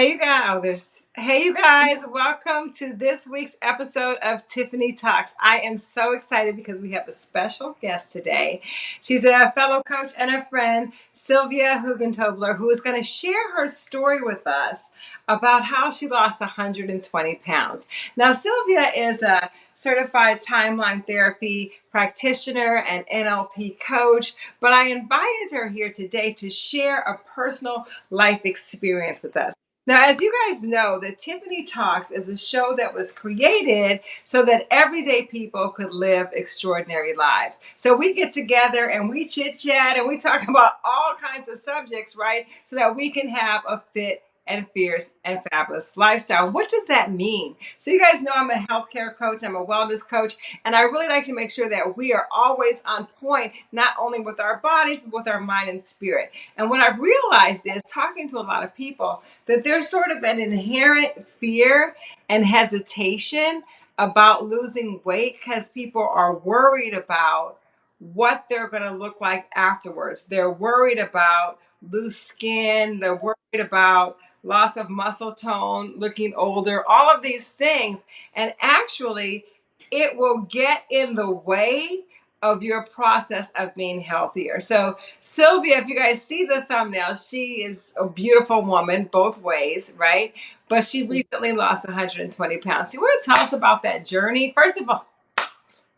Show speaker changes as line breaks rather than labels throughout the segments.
Hey you guys, welcome to this week's episode of Tiffany Talks. I am so excited because we have a special guest today. She's a fellow coach and a friend, Sylvia Hugentobler, who is going to share her story with us about how she lost 120 pounds. Now, Sylvia is a certified timeline therapy practitioner and NLP coach, but I invited her here today to share a personal life experience with us. Now, as you guys know, the Tiffany Talks is a show that was created so that everyday people could live extraordinary lives. So we get together and we chit chat and we talk about all kinds of subjects, right? So that we can have a fit and fierce and fabulous lifestyle. What does that mean? So you guys know I'm a healthcare coach, I'm a wellness coach, and I really like to make sure that we are always on point, not only with our bodies, but with our mind and spirit. And what I've realized is talking to a lot of people that there's sort of an inherent fear and hesitation about losing weight because people are worried about what they're going to look like afterwards. They're worried about loose skin, they're worried about loss of muscle tone, looking older, all of these things. And actually, it will get in the way of your process of being healthier. So, Sylvia, if you guys see the thumbnail, she is a beautiful woman both ways, right? But she recently lost 120 pounds. So you want to tell us about that journey? First of all,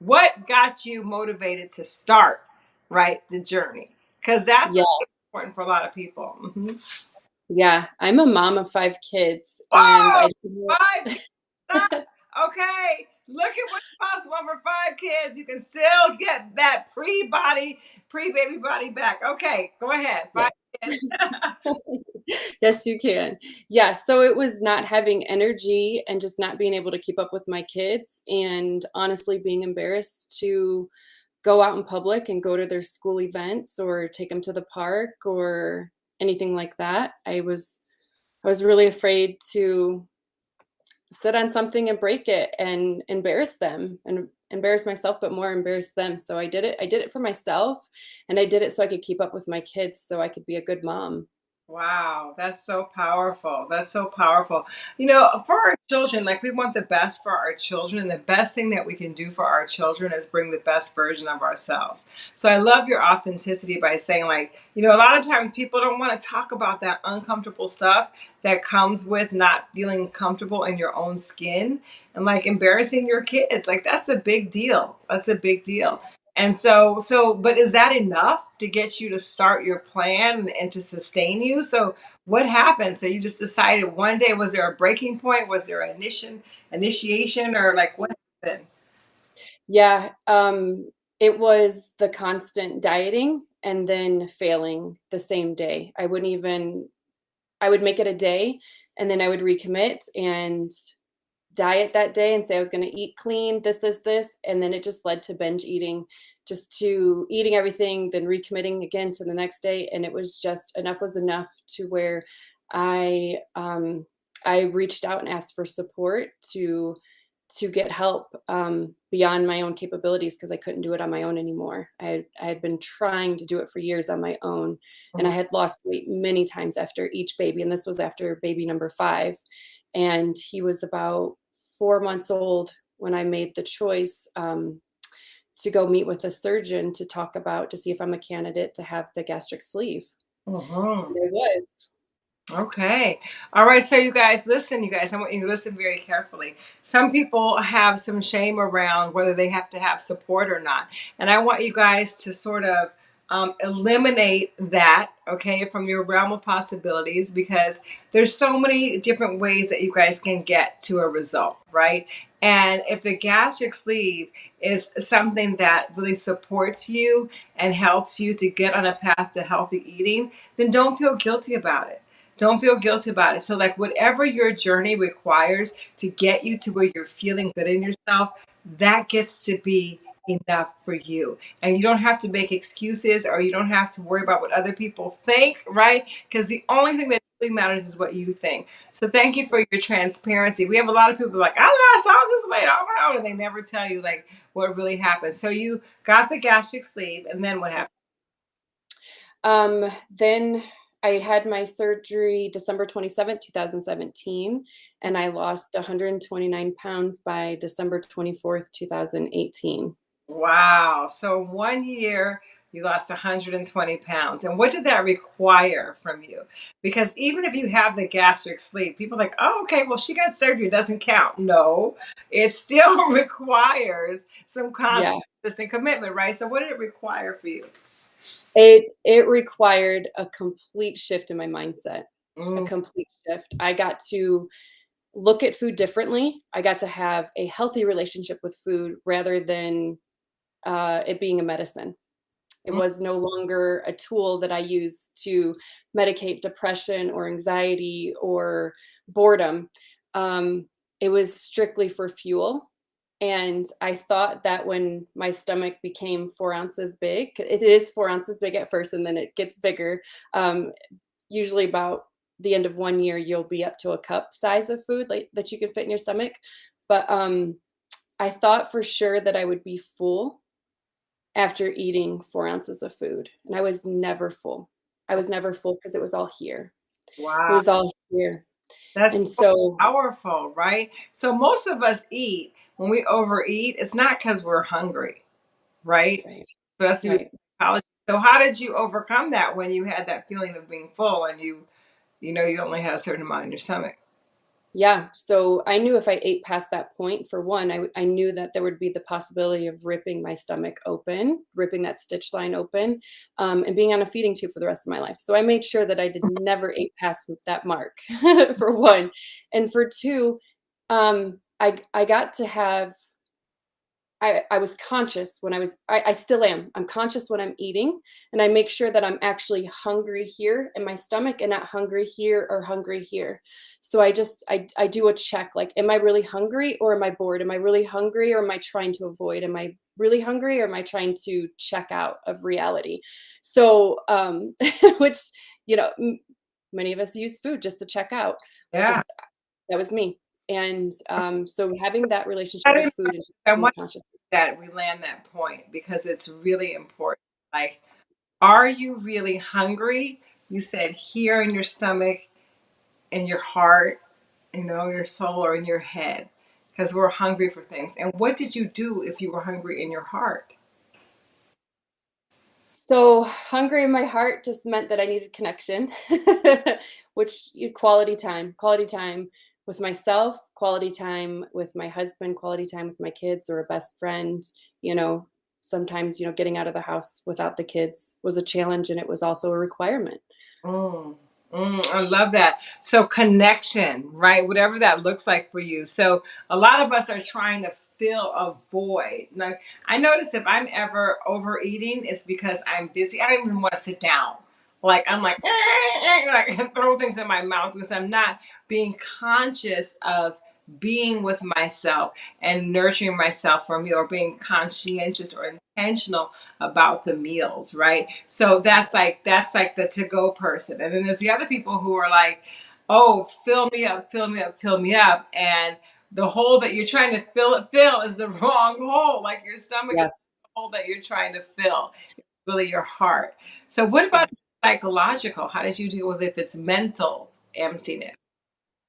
what got you motivated to start, right, the journey? Because that's
Yeah,
what's important for a lot of people.
yeah. I'm a mom of 5 kids, and
Oh,
I didn't.
5 kids. Okay, look at what's possible for 5 kids. You can still get that pre-baby body back. Okay, go ahead.
Yeah.
5 kids.
Yes, you can. Yeah, so it was not having energy and just not being able to keep up with my kids, and honestly being embarrassed to go out in public and go to their school events or take them to the park or anything like that. I was really afraid to sit on something and break it and embarrass them and embarrass myself, but more embarrass them. So I did it. I did it for myself, and I did it so I could keep up with my kids so I could be a good mom.
Wow, that's so powerful. That's so powerful. You know, for our children, like we want the best for our children, and the best thing that we can do for our children is bring the best version of ourselves. So I love your authenticity by saying, like, you know, a lot of times people don't want to talk about that uncomfortable stuff that comes with not feeling comfortable in your own skin and like embarrassing your kids. Like, that's a big deal. That's a big deal. And but is that enough to get you to start your plan and to sustain you? So, what happened? So, you just decided one day, was there a breaking point? Was there an initiation, or like what happened?
Yeah, it was the constant dieting and then failing the same day. I would make it a day and then I would recommit and diet that day and say I was going to eat clean, this, and then it just led to binge eating, just to eating everything, then recommitting again to the next day, and it was just enough was enough to where I um, I reached out and asked for support to get help beyond my own capabilities because I couldn't do it on my own anymore. I had been trying to do it for years on my own, and I
Mhm.
had lost weight many times after each baby, and this was after baby number 5, and he was about 4 months old when I made the choice to go meet with a surgeon to talk about to see if I'm a candidate to have the gastric sleeve.
Mhm.
And I was.
Okay. All right. So, you guys, listen, you guys, I want you to listen very carefully. Some people have some shame around whether they have to have support or not. And I want you guys to sort of eliminate that, okay, from your realm of possibilities because there's so many different ways that you guys can get to a result, right? And if the gastric sleeve is something that really supports you and helps you to get on a path to healthy eating, then don't feel guilty about it. Don't feel guilty about it. So, like, whatever your journey requires to get you to where you're feeling good in yourself, that gets to be enough for you. And you don't have to make excuses or you don't have to worry about what other people think, right? Because the only thing that really matters is what you think. So, thank you for your transparency. We have a lot of people like, I lost all this weight on my own, and they never tell you, like, what really happened. So, you got the gastric sleeve, and then what happened?
Then I had my surgery December 27th, 2017, and I lost 129 pounds by December 24th, 2018.
Wow. So 1 year, you lost 120 pounds. And what did that require from you? Because even if you have the gastric sleeve, people are like, oh, okay, well, she got surgery. It doesn't count. No, it still requires some
Yeah.
constant commitment, right? So what did it require for you?
It required a complete shift in my mindset, a
Mm,
complete shift. I got to look at food differently. I got to have a healthy relationship with food rather than it being a medicine. It
mm,
was no longer a tool that I used to medicate depression or anxiety or boredom. Um, it was strictly for fuel. And I thought that when my stomach became 4 ounces big, it is 4 ounces big at first, and then it gets bigger. Um, Usually, about the end of 1 year, you'll be up to a cup size of food like that you can fit in your stomach. But I thought for sure that I would be full after eating 4 ounces of food, and I was never full. I was never full because it was all here. It
wow.
was all here,
That's
and
so
so
powerful, right? So most of us eat when we overeat, it's not because we're hungry, right?
right,
So that's the
right.
psychology. So how did you overcome that when you had that feeling of being full and you only had a certain amount in your stomach?
Yeah, so I knew if I ate past that point, for one, I knew that there would be the possibility of ripping my stomach open, ripping that stitch line open, and being on a feeding tube for the rest of my life. So I made sure that I did never eat past that mark, for one. And for two, I got to have I was conscious when I still am. I'm conscious when I'm eating, and I make sure that I'm actually hungry here in my stomach and not hungry here or hungry here. So I do a check, like, am I really hungry or am I bored? Am I really hungry or am I trying to avoid? Am I really hungry or am I trying to check out of reality? So, which, you know, many of us use food just to check out.
Yeah.
Just that was me. And so having that
I
relationship with
didn't
food and
I
being
want
conscious.
that we land that point because it's really important. Like, are you really hungry? You said here in your stomach, in your heart, your soul, or in your head, because we're hungry for things. And what did you do if you were hungry in your heart?
So hungry in my heart just meant that I needed connection, quality time with myself, quality time with my husband, quality time with my kids or a best friend. You know, sometimes, getting out of the house without the kids was a challenge and it was also a requirement.
Mm, I love that. So connection, right? Whatever that looks like for you. So a lot of us are trying to fill a void. Like I notice if I'm ever overeating, it's because I'm busy. I don't even want to sit down. Like I'm like, like throw things in my mouth because I'm not being conscious of being with myself and nurturing myself for me or being conscientious or intentional about the meals, right? So that's like the to go person. And then there's the other people who are like, "Oh, fill me up, fill me up, fill me up." And the hole that you're trying to fill is the wrong hole. Like your stomach is
Yeah.
the hole that you're trying to fill. It's really your heart. So what
Yeah.
about psychological? How did you deal with it if it's mental emptiness?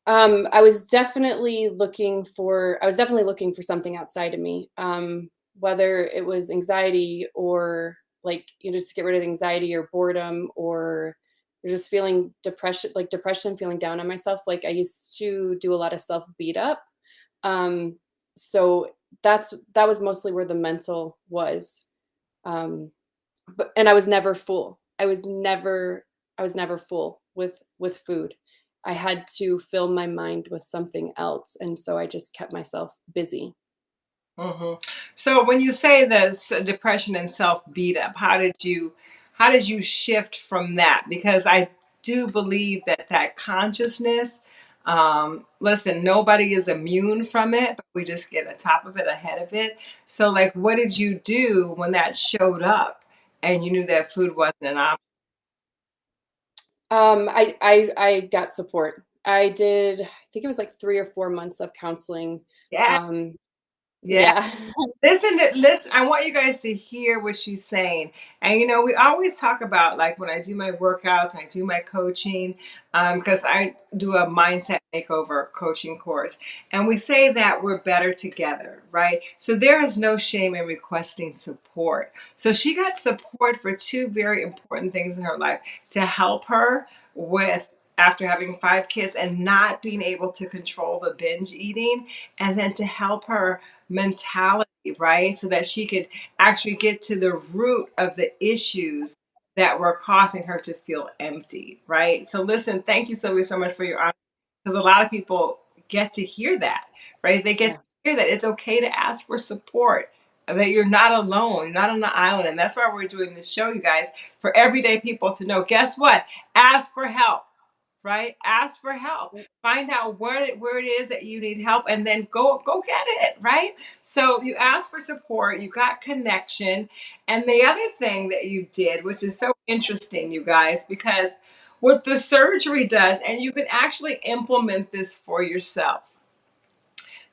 I was definitely looking for something outside of me. Whether it was anxiety or like, just to get rid of anxiety or boredom or just feeling depression, feeling down on myself. Like I used to do a lot of self beat up. Um, so that was mostly where the mental was. Um, and I was never full. I was never full with food. I had to fill my mind with something else, and so I just kept myself busy.
hmm So when you say this depression and self beat up, how did you shift from that? Because I do believe that consciousness. Listen, nobody is immune from it, but we just get on top of it, ahead of it. So, like, what did you do when that showed up and you knew that food wasn't an option?
I got support. I think it was like 3 or 4 months of counseling.
Yeah.
Um,
Yeah.
Yeah.
Listen, I want you guys to hear what she's saying. And we always talk about, like, when I do my workouts and I do my coaching, because I do a mindset makeover coaching course, and we say that we're better together, right? So there is no shame in requesting support. So she got support for two very important things in her life to help her with after having five kids and not being able to control the binge eating, and then to help her mentality, right? So that she could actually get to the root of the issues that were causing her to feel empty, right? So listen, thank you, Sylvia, so much for your honesty, because a lot of people get to hear that, right? They get
Yeah.
to hear that it's okay to ask for support, and that you're not alone, you're not on the island. And that's why we're doing this show, you guys, for everyday people to know, guess what? Ask for help, right? Ask for help. Find out where it is that you need help, and then go get it, right? So you ask for support, you got connection, and the other thing that you did, which is so interesting, you guys, because what the surgery does, and you can actually implement this for yourself.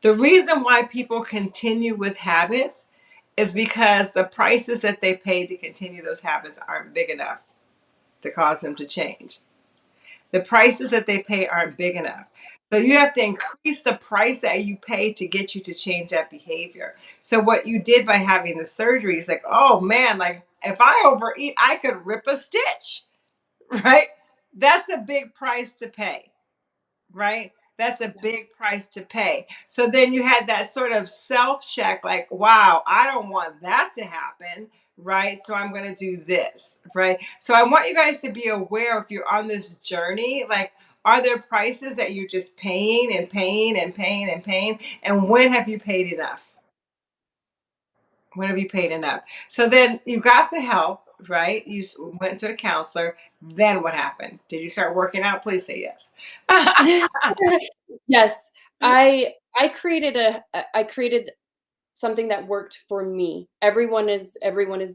The reason why people continue with habits is because the prices that they pay to continue those habits aren't big enough to cause them to change. The prices that they pay aren't big enough. So you have to increase the price that you pay to get you to change that behavior. So what you did by having the surgery is like, oh man, like if I overeat, I could rip a stitch, right? That's a big price to pay, right? That's a big price to pay. So then you had that sort of self check, like, wow, I don't want that to happen, right? So I'm going to do this, right? So I want you guys to be aware, if you're on this journey, like, are there prices that you're just paying and paying and paying and paying? And when have you paid enough? When have you paid enough? So then you got the help, right? Went to a counselor. Then what happened? Did you start working out? Please say yes.
Yes. I created something that worked for me. Everyone is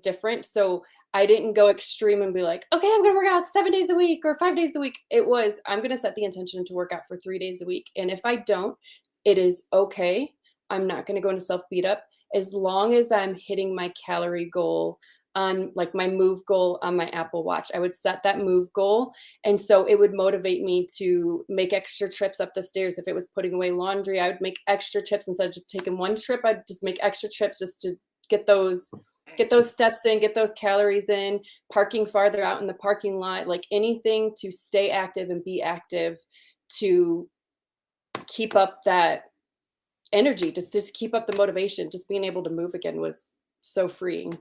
different. So I didn't go extreme and be like, okay, I'm gonna work out 7 days a week or 5 days a week. It was, I'm gonna set the intention to work out for 3 days a week. And if I don't, it is okay. I'm not gonna go into self beat up as long as I'm hitting my calorie goal on, like, my move goal on my Apple Watch. I would set that move goal. And so it would motivate me to make extra trips up the stairs. If it was putting away laundry, I would make extra trips. Instead of just taking one trip, I'd just make extra trips just to get those get those steps in, get those calories in, parking farther out in the parking lot, like anything to stay active and be active, to keep up that energy, just keep up the motivation. Just being able to move again was so freeing.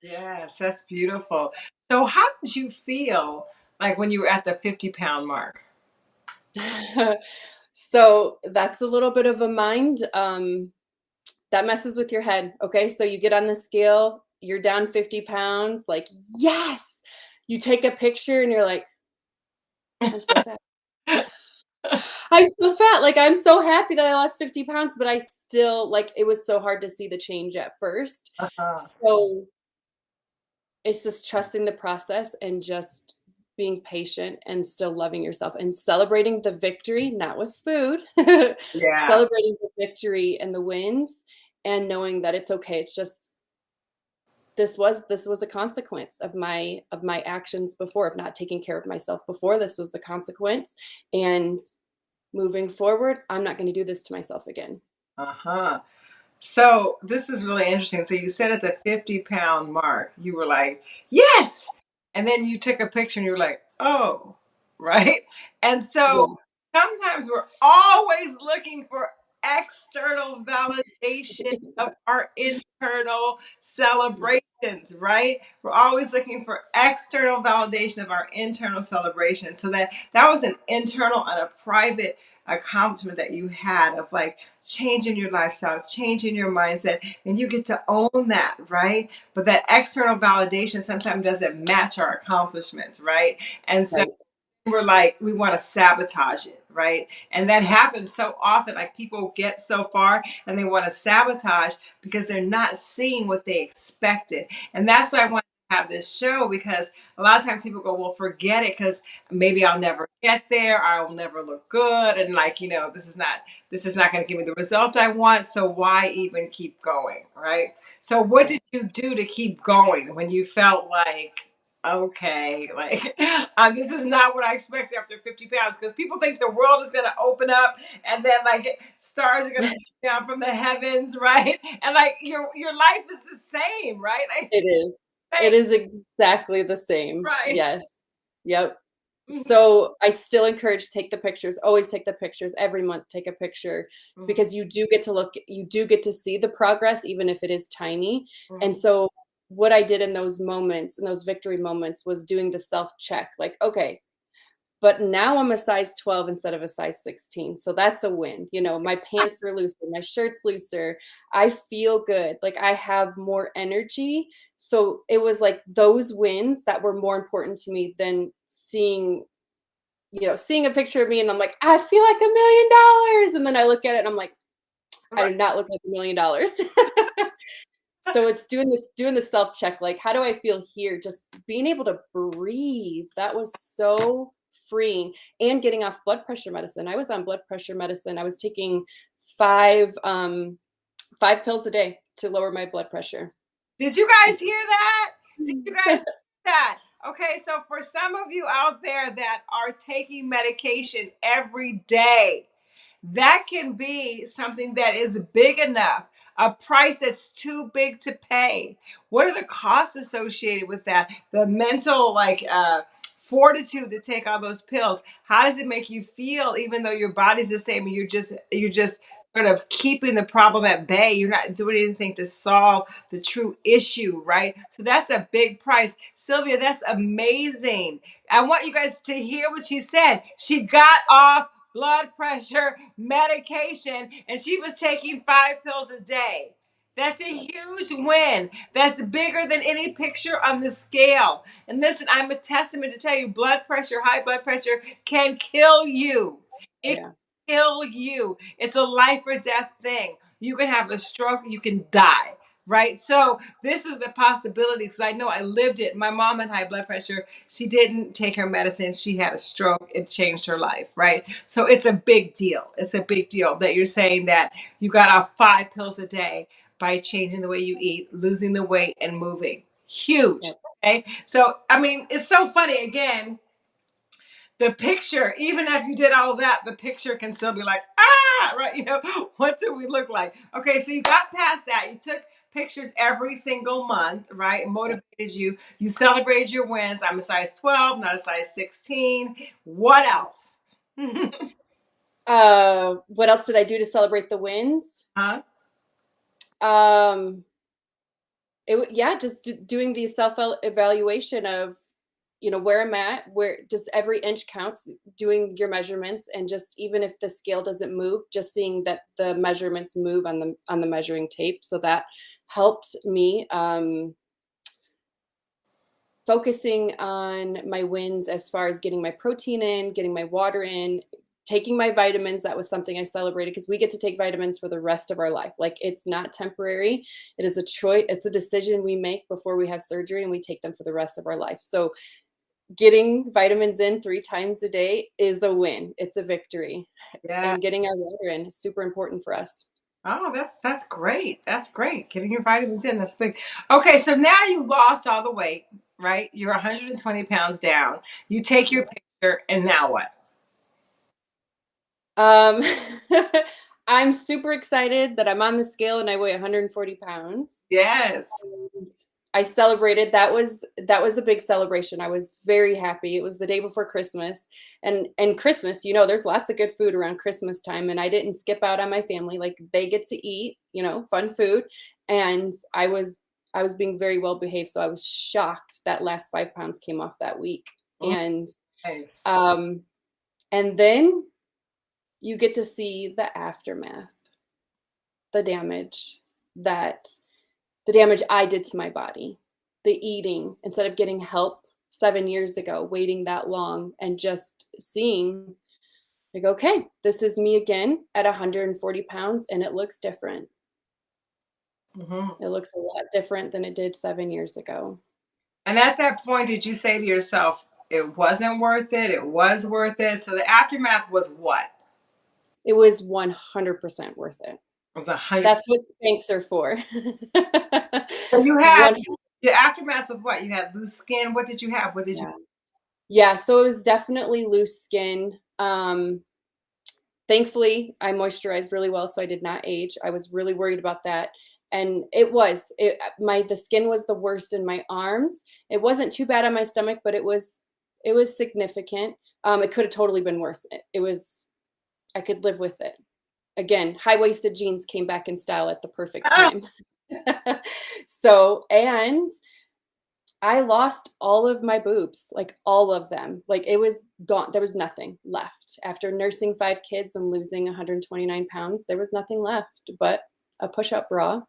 Yes, that's beautiful. So, how did you feel like when you were at the 50-pound mark?
So that's a little bit of a mind that messes with your head. Okay. So you get on the scale, you're down 50 pounds, like, yes. You take a picture and you're like, I'm so fat. I'm so fat. Like, I'm so happy that I lost 50 pounds, but I still, like, it was so hard to see the change at first.
Uh-huh.
So it's just trusting the process and just being patient and still loving yourself and celebrating the victory, not with food,
Yeah.
celebrating the victory and the wins, and knowing that it's okay. It's just, this was a consequence of my actions before, of not taking care of myself before. This was the consequence. And moving forward, I'm not going to do this to myself again.
Uh-huh. So this is really interesting. So you said at the 50-pound mark, you were like, yes. And then you took a picture and you were like, oh, right. And so
Yeah.
sometimes we're always looking for external validation of our internal celebrations, right? We're always looking for external validation of our internal celebration. So that was an internal and a private accomplishment that you had, of like changing your lifestyle, changing your mindset, and you get to own that, right? But that external validation sometimes doesn't match our accomplishments, right? And so
Right.
we're like, we want to sabotage it, right? And that happens so often. Like, people get so far and they want to sabotage because they're not seeing what they expected. And that's why I want have this show because a lot of times people go, well, forget it because maybe I'll never get there. I'll never look good. And like, this is not going to give me the result I want. So why even keep going? Right. So what did you do to keep going when you felt like, okay, like this is not what I expect after 50 pounds? Because people think the world is going to open up and then like stars are going to down from the heavens, right? And like your life is the same, right? Like,
It is. It
same,
is exactly the same.
right?
Yes. Yep.
Mhm,
So I still encourage take the pictures, always take the pictures, every month take a picture
mhm,
because you do get to see the progress even if it is tiny. And
mhm.
so what I did in those moments, in those victory moments was doing the self-check. Like, okay, but now I'm a size 12 instead of a size 16. So that's a win. You know, my pants are looser, my shirt's looser. I feel good. Like I have more energy. So it was like those wins that were more important to me than seeing a picture of me and I'm like, I feel like $1 million. And then I look at it and I'm like, I
Right.
do not look like $1 million. So it's doing the self-check, like, how do I feel here? Just being able to breathe. That was so freeing. And getting off blood pressure medicine. I was on blood pressure medicine. I was taking 5 pills a day to lower my blood pressure.
Did you guys hear that? Did you guys hear that? Okay, so for some of you out there that are taking medication every day, that can be something that is big enough, a price that's too big to pay. What are the costs associated with that? The mental fortitude to take all those pills. How does it make you feel even though your body's the same and you're just sort of keeping the problem at bay. You're not doing anything to solve the true issue, right? So that's a big price. Sylvia, that's amazing. I want you guys to hear what she said. She got off blood pressure medication and she was taking 5 pills a day. That's a huge win. That's bigger than any picture on the scale. And listen, I'm a testament to tell you blood pressure, high blood pressure can kill you. It
Yeah.
can kill you. It's a life or death thing. You can have a stroke, you can die. Right. So this is the possibility because I know I lived it. My mom had high blood pressure. She didn't take her medicine. She had a stroke. It changed her life. Right. So it's a big deal. It's a big deal that you're saying that you got off 5 pills a day by changing the way you eat, losing the weight, and moving. Huge.
Yep.
Okay. So, I mean, it's so funny. Again, the picture, even if you did all that, the picture can still be like, right? What do we look like? Okay, so you got past that. You took pictures every single month, right? It
Yep.
motivated you. You celebrated your wins. I'm a size 12, not a size 16. What else?
What else did I do to celebrate the wins?
Huh?
Um, yeah, just doing the self evaluation of, where I'm at, where just every inch counts, doing your measurements, and just even if the scale doesn't move, just seeing that the measurements move on the measuring tape. So that helped me focusing on my wins as far as getting my protein in, getting my water in, taking my vitamins. That was something I celebrated because we get to take vitamins for the rest of our life. Like it's not temporary. It is a choice. It's a decision we make before we have surgery and we take them for the rest of our life. So getting vitamins in 3 times a day is a win. It's a victory.
Yeah.
And getting our water in is super important for us.
Oh, that's great. That's great. Getting your vitamins in, that's big. Okay, so now you lost all the weight, right? You're 120 pounds down. You take your picture, and now what?
Um, I'm super excited that I'm on the scale and I weigh 140 pounds.
Yes.
I celebrated. That was a big celebration. I was very happy. It was the day before Christmas. And Christmas, there's lots of good food around Christmas time and I didn't skip out on my family. Like they get to eat, fun food. And I was being very well behaved. So I was shocked that last 5 pounds came off that week.
Mm,
And
nice.
um and then you get to see the aftermath, the damage that the damage I did to my body, the eating, instead of getting help 7 years ago, waiting that long and just seeing, like, okay, this is me again at 140 pounds and it looks different.
Hmm.
It looks a lot different than it did 7 years ago.
And at that point, did you say to yourself, it wasn't worth it? It was worth it. So the aftermath was what?
It was 100% worth it.
It was 100.
That's what spanks are for.
So you had
One,
the aftermath was what? You had loose skin. What did you have? What did you?
yeah. Yeah, so it was definitely loose skin. Thankfully, I moisturized really well, so I did not age. I was really worried about that. And the skin was the worst in my arms. It wasn't too bad on my stomach, but it was significant. It could have totally been worse. I could live with it. Again, high-waisted jeans came back in style at the perfect
Oh,
time. And I lost all of my boobs, like all of them. Like it was gone. There was nothing left. After nursing 5 kids and losing 129 pounds, there was nothing left but a push-up bra.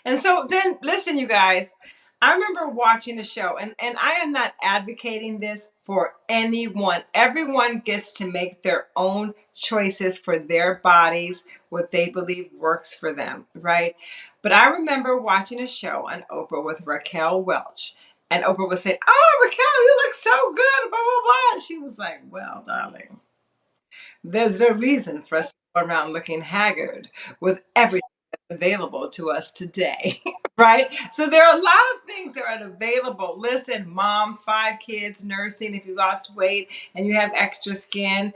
And so then, listen, you guys, I remember watching a show, and I am not advocating this for anyone. Everyone gets to make their own choices for their bodies, what they believe works for them, right? But I remember watching a show on Oprah with Raquel Welch. And Oprah was saying, "Oh, Raquel, you look so good, blah, blah, blah." And she was like, "Well, darling, there's no reason for us to go around looking haggard with everything that's available to us today." Right? So there are a lot of things that are available. Listen, moms, 5 kids, nursing, if you lost weight and you have extra skin,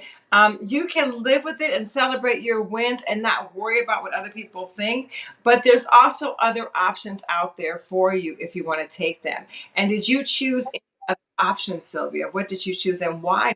you can live with it and celebrate your wins and not worry about what other people think. But there's also other options out there for you if you want to take them. And did you choose any other options, Sylvia? What did you choose and why?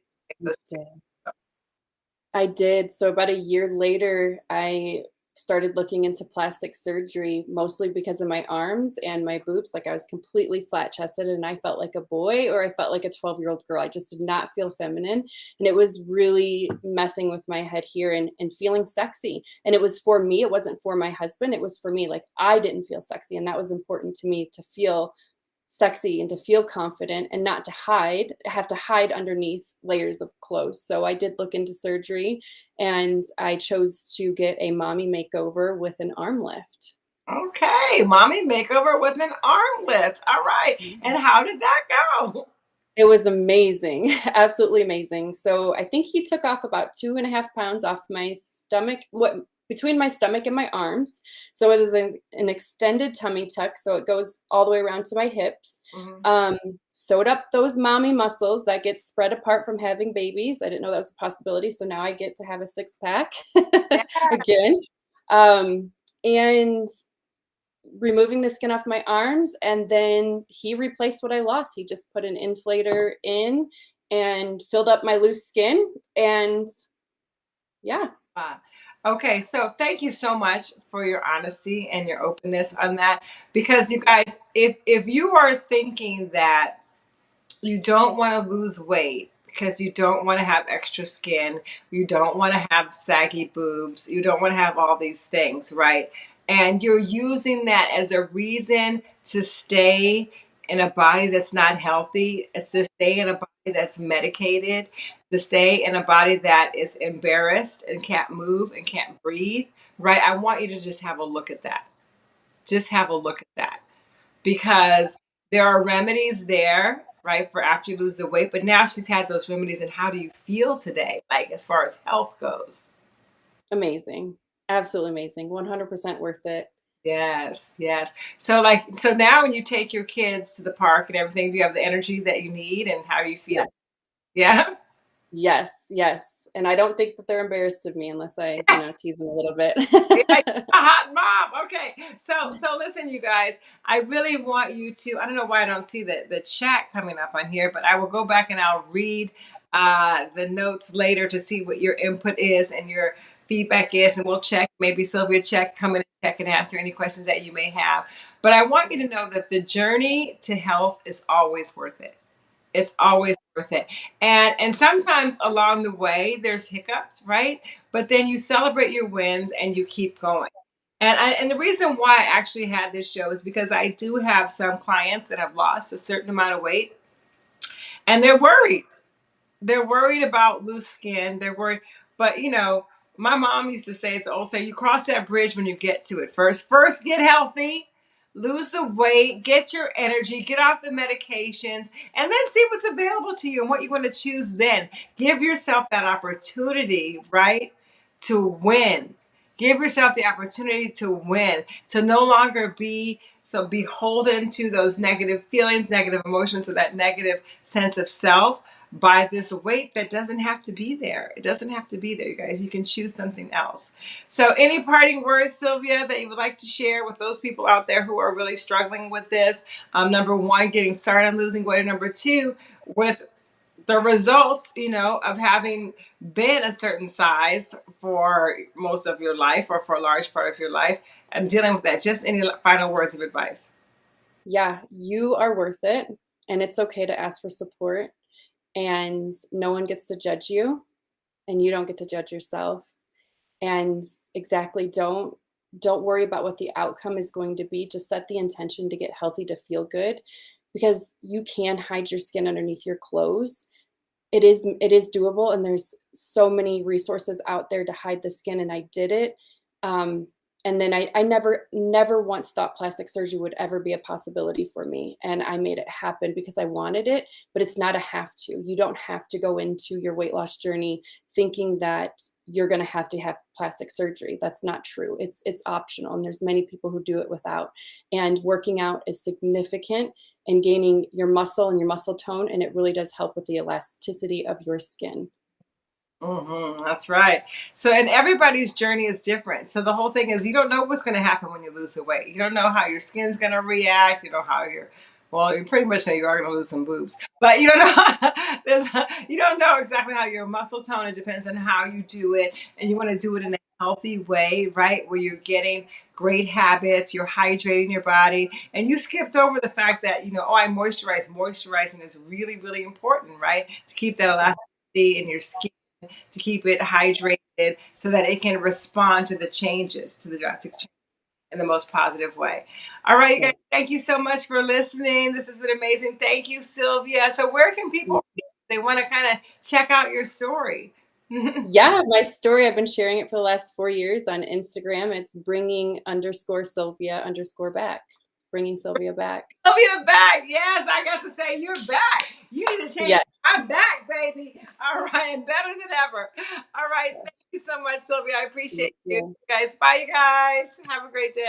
I did. So about a year later, I started looking into plastic surgery, mostly because of my arms and my boobs. Like I was completely flat chested and I felt like a boy or I felt like a 12-year-old girl. I just did not feel feminine. And it was really messing with my head here and feeling sexy. And it was for me, it wasn't for my husband. It was for me. Like I didn't feel sexy. And that was important to me to feel sexy and to feel confident and not to have to hide underneath layers of clothes. So I did look into surgery and I chose to get a mommy makeover with an arm lift.
Okay, mommy makeover with an arm lift. All right. And how did that go?
It was amazing, absolutely amazing. So I think he took off about 2.5 pounds off my stomach, what between my stomach and my arms. So it is an extended tummy tuck, so it goes all the way around to my hips.
Mhm.
Um, Sewed up those mommy muscles that get spread apart from having babies. I didn't know that was a possibility, so now I get to have a 6 pack
Yeah.
again. And removing the skin off my arms, and then he replaced what I lost. He just put an inflator in and filled up my loose skin, and yeah,
Uh, okay, so thank you so much for your honesty and your openness on that. Because you guys, if you are thinking that you don't want to lose weight because you don't want to have extra skin, you don't want to have saggy boobs, you don't want to have all these things, right? And you're using that as a reason to stay in a body that's not healthy. It's to stay in a body that's medicated, to stay in a body that is embarrassed and can't move and can't breathe, right? I want you to just have a look at that. Just have a look at that, because there are remedies there, right, for after you lose the weight. But now she's had those remedies, and how do you feel today, like as far as health goes?
amazing, absolutely amazing, 100% worth it.
Yes, yes. So, like, so now when you take your kids to the park and everything, do you have the energy that you need, and how do you feel?
Yes,
Yeah.
yes, yes. And I don't think that they're embarrassed of me unless I, tease them a little bit.
Yeah, you're a hot mom. Okay. So listen, you guys, I really want you to, I don't know why I don't see the chat coming up on here, but I will go back and I'll read the notes later to see what your input is and your feedback is, and we'll check, maybe Sylvia come in and check and answer any questions that you may have. But I want you to know that the journey to health is always worth it. It's always worth it. And sometimes along the way there's hiccups, right? But then you celebrate your wins and you keep going. And the reason why I actually had this show is because I do have some clients that have lost a certain amount of weight, and they're worried. They're worried about loose skin. They're worried, but my mom used to say, it's old say, you cross that bridge when you get to it. First get healthy, lose the weight, get your energy, get off the medications, and then see what's available to you and what you want to choose then. Give yourself that opportunity, right, to win. Give yourself the opportunity to win, to no longer be so beholden to those negative feelings, negative emotions, or that negative sense of self by this weight that doesn't have to be there. It doesn't have to be there, you guys. You can choose something else. So, any parting words, Sylvia, that you would like to share with those people out there who are really struggling with this? Number one, getting started on losing weight. Number two, with the results, of having been a certain size for most of your life or for a large part of your life and dealing with that. Just any final words of advice?
Yeah, you are worth it, and it's okay to ask for support, and no one gets to judge you, and you don't get to judge yourself. And exactly, don't worry about what the outcome is going to be. Just set the intention to get healthy, to feel good, because you can hide your skin underneath your clothes. It is doable, and there's so many resources out there to hide the skin, and I did it. Um, and then I never once thought plastic surgery would ever be a possibility for me, and I made it happen because I wanted it. But it's not a have to. You don't have to go into your weight loss journey thinking that you're going to have plastic surgery. That's not true. It's optional, and there's many people who do it without. And working out is significant and gaining your muscle and your muscle tone, and it really does help with the elasticity of your skin.
That's right. So, and everybody's journey is different. So, the whole thing is you don't know what's going to happen when you lose the weight. You don't know how your skin's going to react. You know how well, you pretty much know you are going to lose some boobs, but you don't know. there's, you don't know exactly how your muscle tone. It depends on how you do it, and you want to do it in a healthy way, right? Where you're getting great habits, you're hydrating your body, and you skipped over the fact that oh, I moisturize. Moisturizing is really, really important, right? To keep that elasticity in your skin, to keep it hydrated so that it can respond to the changes, to the drastic change in the most positive way. All right, you guys,
Yeah.
thank you so much for listening. This has been amazing. Thank you, Sylvia. So, where can people, if they want to kind of check out your story?
Yeah, my story, I've been sharing it for the last 4 years on Instagram. It's bringing_Sylvia_back, bringing Sylvia back.
Sylvia back. Yes, I got to say, you're back. You need to change.
Yes.
I'm back, baby. All right, and better than ever. All right, thank
Yes.
you so much, Sylvia. I
Thank
appreciate you
you.
guys. Bye, you guys. Have a great day.